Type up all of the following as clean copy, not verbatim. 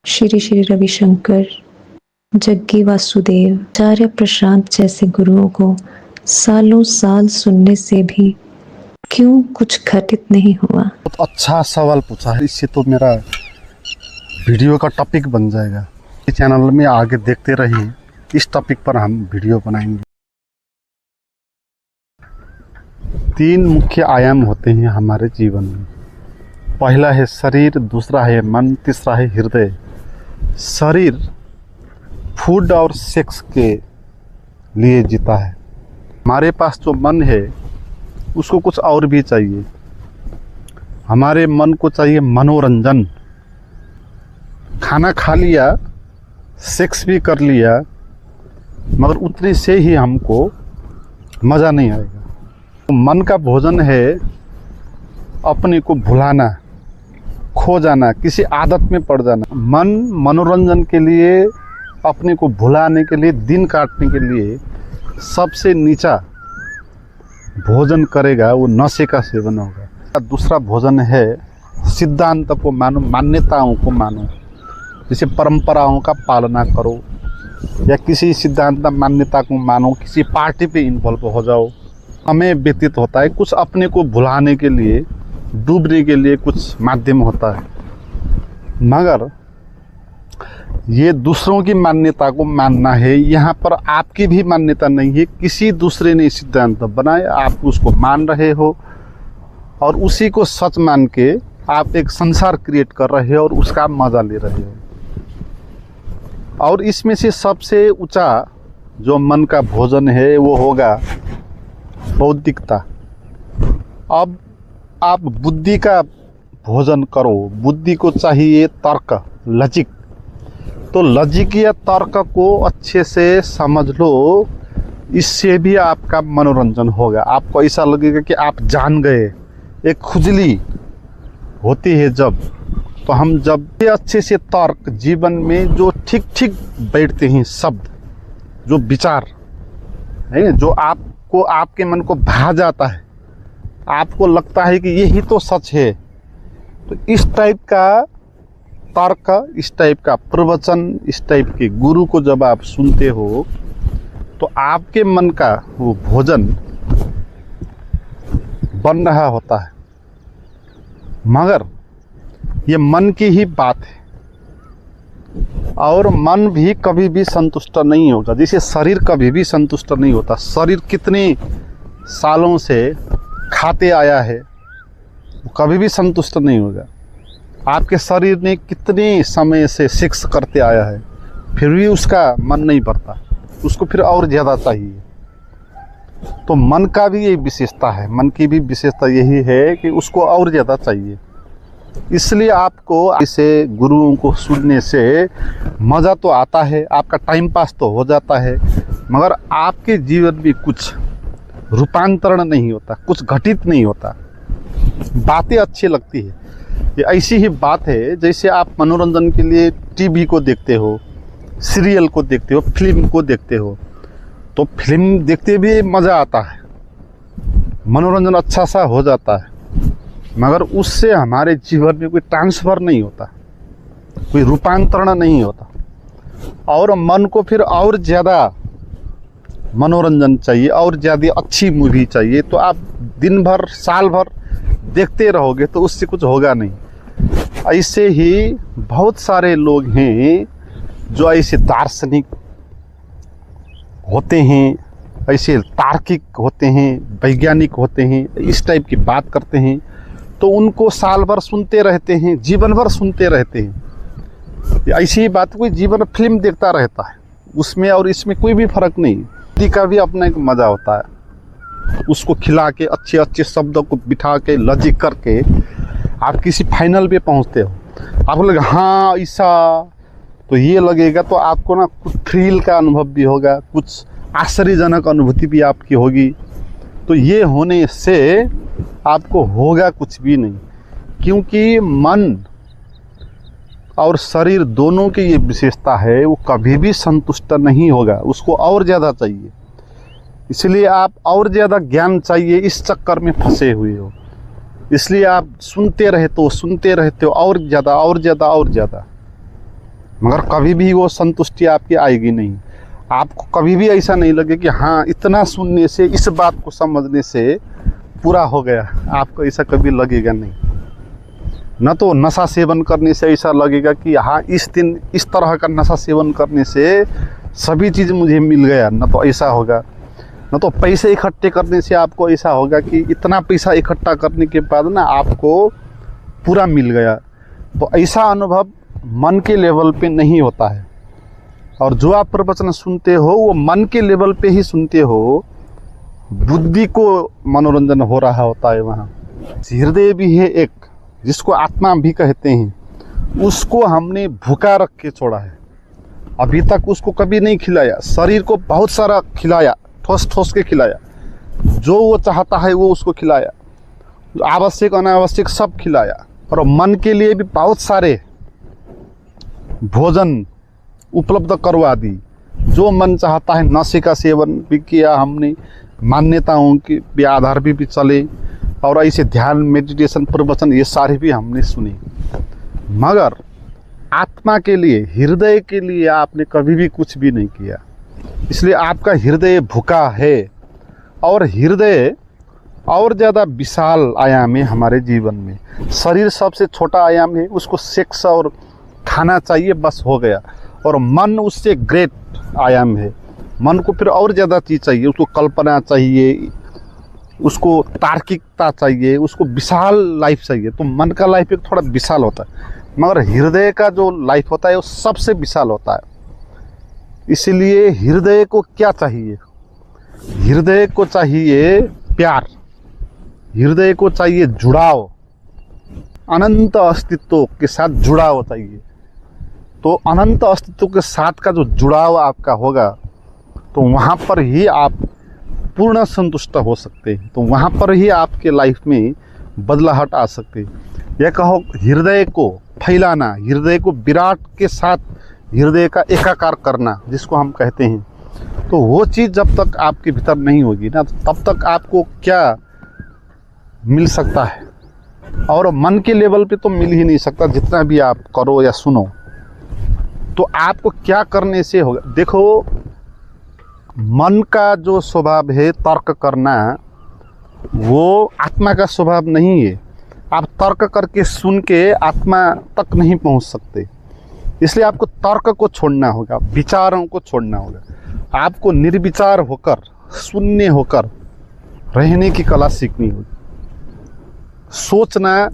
श्री श्री रविशंकर, जग्गी वासुदेव, आचार्य प्रशांत जैसे गुरुओं को सालों साल सुनने से भी क्यों कुछ घटित नहीं हुआ? बहुत अच्छा सवाल पूछा है। इससे तो मेरा वीडियो का टॉपिक बन जाएगा। इस चैनल में आगे देखते रहिए, इस टॉपिक पर हम वीडियो बनाएंगे। 3 मुख्य आयाम होते हैं हमारे जीवन में। पहला है शरीर, दूसरा है मन, तीसरा है हृदय। शरीर फूड और सेक्स के लिए जीता है। हमारे पास जो मन है उसको कुछ और भी चाहिए। हमारे मन को चाहिए मनोरंजन। खाना खा लिया, सेक्स भी कर लिया, मगर उतने से ही हमको मज़ा नहीं आएगा। तो मन का भोजन है अपने को भुलाना, खो जाना, किसी आदत में पड़ जाना। मन मनोरंजन के लिए, अपने को भुलाने के लिए, दिन काटने के लिए सबसे नीचा भोजन करेगा, वो नशे का सेवन होगा। दूसरा भोजन है सिद्धांत को मानो, मान्यताओं को मानो। जैसे परंपराओं का पालना करो या किसी सिद्धांत मान्यता को मानो, किसी पार्टी पे इन्वॉल्व हो जाओ। हमें व्यतीत होता है कुछ अपने को भुलाने के लिए, डूबने के लिए कुछ माध्यम होता है। मगर ये दूसरों की मान्यता को मानना है। यहाँ पर आपकी भी मान्यता नहीं है, किसी दूसरे ने सिद्धांत बनाए, आप उसको मान रहे हो और उसी को सच मान के आप एक संसार क्रिएट कर रहे हो और उसका मजा ले रहे हो। और इसमें से सबसे ऊंचा जो मन का भोजन है वो होगा बौद्धिकता। अब आप बुद्धि का भोजन करो। बुद्धि को चाहिए तर्क, लॉजिक। तो लॉजिक या तर्क को अच्छे से समझ लो, इससे भी आपका मनोरंजन होगा। आपको ऐसा लगेगा कि आप जान गए। एक खुजली होती है जब, तो हम जब भी अच्छे से तर्क, जीवन में जो ठीक ठीक बैठते हैं शब्द, जो विचार है, जो आपको, आपके मन को भा जाता है, आपको लगता है कि यही तो सच है, तो इस टाइप का तर्क, इस टाइप का प्रवचन, इस टाइप के गुरु को जब आप सुनते हो तो आपके मन का वो भोजन बन रहा होता है। मगर ये मन की ही बात है और मन भी कभी भी संतुष्ट नहीं होगा। जैसे शरीर कभी भी संतुष्ट नहीं होता। शरीर कितने सालों से खाते आया है, वो कभी भी संतुष्ट नहीं होगा। आपके शरीर ने कितने समय से सेक्स करते आया है, फिर भी उसका मन नहीं भरता, उसको फिर और ज़्यादा चाहिए। तो मन का भी ये विशेषता है, मन की भी विशेषता यही है कि उसको और ज़्यादा चाहिए। इसलिए आपको ऐसे गुरुओं को सुनने से मज़ा तो आता है, आपका टाइम पास तो हो जाता है, मगर आपके जीवन में कुछ रूपांतरण नहीं होता, कुछ घटित नहीं होता। बातें अच्छी लगती है। ये ऐसी ही बात है जैसे आप मनोरंजन के लिए टीवी को देखते हो, सीरियल को देखते हो, फिल्म को देखते हो। तो फिल्म देखते भी मज़ा आता है, मनोरंजन अच्छा सा हो जाता है, मगर उससे हमारे जीवन में कोई ट्रांसफ़र नहीं होता, कोई रूपांतरण नहीं होता। और मन को फिर और ज़्यादा मनोरंजन चाहिए, और ज़्यादा अच्छी मूवी चाहिए। तो आप दिन भर, साल भर देखते रहोगे तो उससे कुछ होगा नहीं। ऐसे ही बहुत सारे लोग हैं जो ऐसे दार्शनिक होते हैं, ऐसे तार्किक होते हैं, वैज्ञानिक होते हैं, इस टाइप की बात करते हैं। तो उनको साल भर सुनते रहते हैं, जीवन भर सुनते रहते हैं। ऐसी ही बात कोई जीवन फिल्म देखता रहता है, उसमें और इसमें कोई भी फर्क नहीं। का भी अपना एक मज़ा होता है। उसको खिला के, अच्छे अच्छे शब्दों को बिठा के, लॉजिक करके आप किसी फाइनल पे पहुंचते हो। आपको लगेगा हाँ ऐसा, तो ये लगेगा तो आपको ना कुछ थ्रिल का अनुभव भी होगा, कुछ आश्चर्यजनक अनुभूति भी आपकी होगी। तो ये होने से आपको होगा कुछ भी नहीं, क्योंकि मन और शरीर दोनों की ये विशेषता है, वो कभी भी संतुष्ट नहीं होगा, उसको और ज़्यादा चाहिए। इसलिए आप और ज़्यादा ज्ञान चाहिए, इस चक्कर में फंसे हुए हो। इसलिए आप सुनते रहते हो और ज़्यादा और ज़्यादा और ज़्यादा। मगर कभी भी वो संतुष्टि आपकी आएगी नहीं। आपको कभी भी ऐसा नहीं लगे कि हाँ इतना सुनने से, इस बात को समझने से पूरा हो गया। आपको ऐसा कभी लगेगा नहीं। न तो नशा सेवन करने से ऐसा लगेगा कि हाँ इस दिन इस तरह का नशा सेवन करने से सभी चीज़ मुझे मिल गया, न तो ऐसा होगा। न तो पैसे इकट्ठे करने से आपको ऐसा होगा कि इतना पैसा इकट्ठा करने के बाद ना आपको पूरा मिल गया। तो ऐसा अनुभव मन के लेवल पे नहीं होता है। और जो आप प्रवचन सुनते हो वो मन के लेवल पे ही सुनते हो, बुद्धि को मनोरंजन हो रहा होता है वहाँ। हृदय भी है एक, जिसको आत्मा भी कहते हैं, उसको हमने भूखा रख के छोड़ा है। अभी तक उसको कभी नहीं खिलाया। शरीर को बहुत सारा खिलाया, ठोस ठोस के खिलाया, जो वो चाहता है वो उसको खिलाया, आवश्यक अनावश्यक सब खिलाया। और मन के लिए भी बहुत सारे भोजन उपलब्ध करवा दी। जो मन चाहता है नशे का सेवन भी किया हमने, मान्यताओं के भी आधार भी चले, और ऐसे ध्यान, मेडिटेशन, प्रवचन ये सारे भी हमने सुने। मगर आत्मा के लिए, हृदय के लिए आपने कभी भी कुछ भी नहीं किया। इसलिए आपका हृदय भूखा है। और हृदय और ज़्यादा विशाल आयाम है हमारे जीवन में। शरीर सबसे छोटा आयाम है, उसको सेक्स और खाना चाहिए, बस हो गया। और मन उससे ग्रेट आयाम है। मन को फिर और ज़्यादा चीज़ चाहिए, उसको कल्पना चाहिए, उसको तार्किकता चाहिए, उसको विशाल लाइफ चाहिए। तो मन का लाइफ एक थोड़ा विशाल होता है, मगर हृदय का जो लाइफ होता है वो सबसे विशाल होता है। इसलिए हृदय को क्या चाहिए? हृदय को चाहिए प्यार, हृदय को चाहिए जुड़ाव, अनंत अस्तित्व के साथ जुड़ाव चाहिए। तो अनंत अस्तित्व के साथ का जो जुड़ाव आपका होगा, तो वहाँ पर ही आप पूर्ण संतुष्ट हो सकते हैं। तो वहाँ पर ही आपके लाइफ में बदलाहट आ सकती है। यह कहो हृदय को फैलाना, हृदय को विराट के साथ हृदय का एकाकार करना, जिसको हम कहते हैं, तो वो चीज़ जब तक आपके भीतर नहीं होगी ना, तो तब तक आपको क्या मिल सकता है? और मन के लेवल पे तो मिल ही नहीं सकता, जितना भी आप करो या सुनो। तो आपको क्या करने से होगा? देखो, मन का जो स्वभाव है तर्क करना, वो आत्मा का स्वभाव नहीं है। आप तर्क करके सुन के आत्मा तक नहीं पहुंच सकते। इसलिए आपको तर्क को छोड़ना होगा, विचारों को छोड़ना होगा। आपको निर्विचार होकर, शून्य होकर रहने की कला सीखनी होगी। सोचना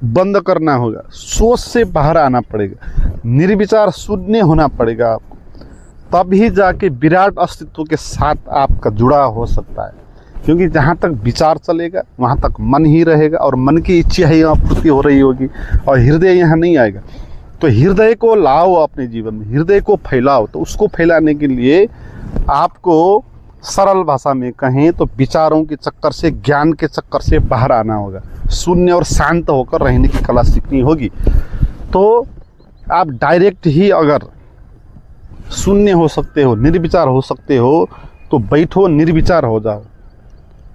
बंद करना होगा, सोच से बाहर आना पड़ेगा, निर्विचार शून्य होना पड़ेगा आपको। तभी जाके विराट अस्तित्व के साथ आपका जुड़ाव हो सकता है। क्योंकि जहाँ तक विचार चलेगा वहाँ तक मन ही रहेगा, और मन की इच्छा ही यहाँ पूर्ति हो रही होगी, और हृदय यहाँ नहीं आएगा। तो हृदय को लाओ अपने जीवन में, हृदय को फैलाओ। तो उसको फैलाने के लिए आपको सरल भाषा में कहें तो विचारों के चक्कर से, ज्ञान के चक्कर से बाहर आना होगा। शून्य और शांत होकर रहने की कला सीखनी होगी। तो आप डायरेक्ट ही अगर शून्य हो सकते हो, निर्विचार हो सकते हो, तो बैठो, निर्विचार हो जाओ,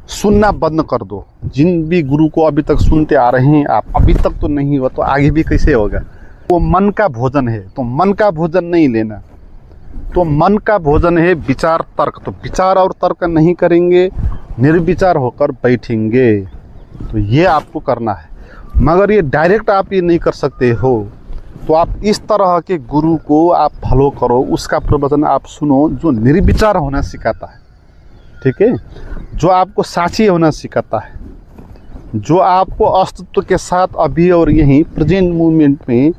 सुनना बंद कर दो। जिन भी गुरु को अभी तक सुनते आ रहे हैं आप, अभी तक तो नहीं हुआ तो आगे भी कैसे होगा? वो मन का भोजन है, तो मन का भोजन नहीं लेना। तो मन का भोजन है विचार, तर्क। तो विचार और तर्क नहीं करेंगे, निर्विचार होकर बैठेंगे। तो ये आपको करना है। मगर ये डायरेक्ट आप ये नहीं कर सकते हो, तो आप इस तरह के गुरु को आप फॉलो करो, उसका प्रवचन आप सुनो, जो निर्विचार होना सिखाता है। ठीक है? जो आपको साक्षी होना सिखाता है, जो आपको अस्तित्व के साथ अभी और यहीं प्रेजेंट मोमेंट में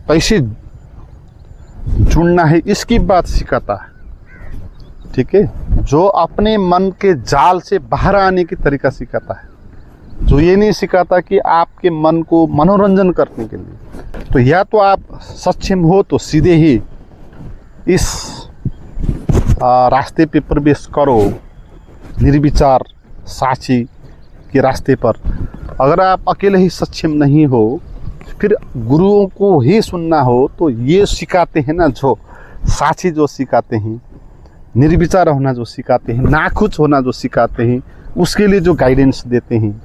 कैसे जुड़ना है, इसकी बात सिखाता है। ठीक है? जो अपने मन के जाल से बाहर आने की तरीका सिखाता है, जो ये नहीं सिखाता कि आपके मन को मनोरंजन करने के लिए। तो या तो आप सक्षम हो तो सीधे ही इस रास्ते पे प्रवेश करो, निर्विचार साक्षी के रास्ते पर। अगर आप अकेले ही सक्षम नहीं हो, फिर गुरुओं को ही सुनना हो, तो ये सिखाते हैं ना, जो साक्षी जो सिखाते हैं, निर्विचार होना जो सिखाते हैं, नाखुश होना जो सिखाते हैं, उसके लिए जो गाइडेंस देते हैं,